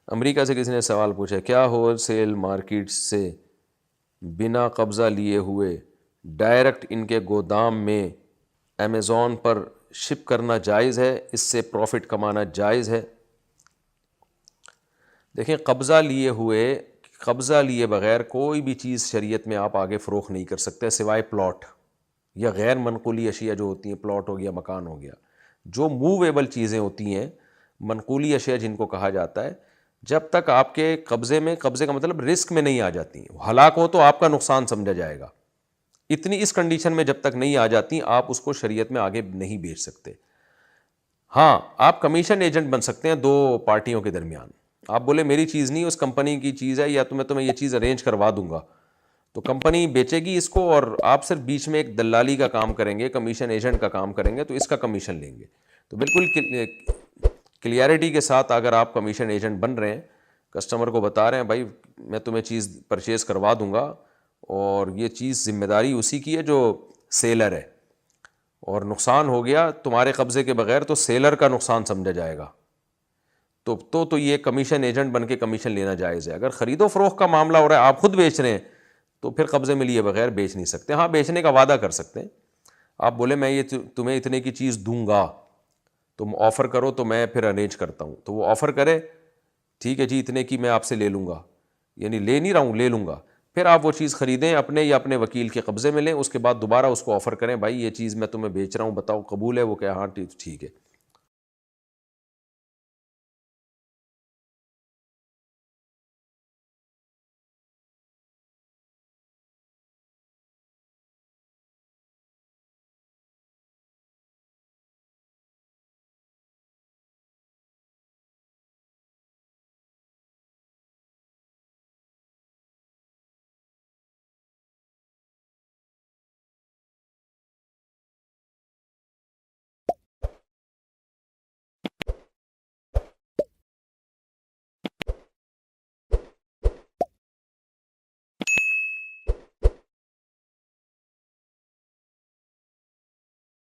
America से किसी ने सवाल पूछा, क्या होल सेल मार्केट से बिना कब्ज़ा लिए हुए डायरेक्ट इनके गोदाम में अमेज़ॉन पर शिप करना जायज़ है, इससे प्रॉफिट कमाना जायज़ है? देखें, कब्ज़ा लिए बग़ैर कोई भी चीज़ शरीयत में आप आगे फ़रोख्त नहीं कर सकते सिवाय प्लॉट या गैर मनकूली अशिया जो होती हैं, प्लॉट हो गया, मकान हो गया, जो मूवेबल चीज़ें होती हैं, मनकूली अशिया जिनको कहा जाता है, जब तक आपके कब्ज़े में, कब्ज़े का मतलब रिस्क में नहीं आ जाती, हलाक हो तो आपका नुकसान समझा जाएगा, इतनी इस कंडीशन में जब तक नहीं आ जाती आप उसको शरीयत में आगे नहीं बेच सकते। हाँ, आप कमीशन एजेंट बन सकते हैं दो पार्टियों के दरमियान। आप बोले मेरी चीज़ नहीं, उस कंपनी की चीज़ है, या तो मैं तुम्हें ये चीज़ अरेंज करवा दूंगा, तो कंपनी बेचेगी इसको और आप सिर्फ बीच में एक दलाली का काम करेंगे, कमीशन एजेंट का काम करेंगे, तो इसका कमीशन लेंगे। तो बिल्कुल क्लियरिटी के साथ अगर आप कमीशन एजेंट बन रहे हैं, कस्टमर को बता रहे हैं भाई मैं तुम्हें चीज़ परचेज़ करवा दूंगा और ये चीज़ ज़िम्मेदारी उसी की है जो सेलर है, और नुकसान हो गया तुम्हारे कब्ज़े के बगैर तो सेलर का नुकसान समझा जाएगा, तो ये कमीशन एजेंट बन के कमीशन लेना जायज़ है। अगर ख़रीदो फ़रोख्त का मामला हो रहा है, आप खुद बेच रहे हैं, तो फिर कब्ज़े में लिए बगैर बेच नहीं सकते। हाँ, बेचने का वादा कर सकते हैं, आप बोले मैं ये तुम्हें इतने की चीज़ दूंगा, तुम ऑफ़र करो तो मैं फिर अरेंज करता हूँ, तो वो ऑफ़र करे, ठीक है जी इतने की मैं आपसे ले लूँगा, यानी ले नहीं रहा हूँ, ले लूँगा, फिर आप वो चीज़ ख़रीदें, अपने या अपने वकील के कब्ज़े में लें, उसके बाद दोबारा उसको ऑफ़र करें, भाई ये चीज़ मैं तुम्हें बेच रहा हूँ, बताओ कबूल है? वो क्या हाँ ठीक है।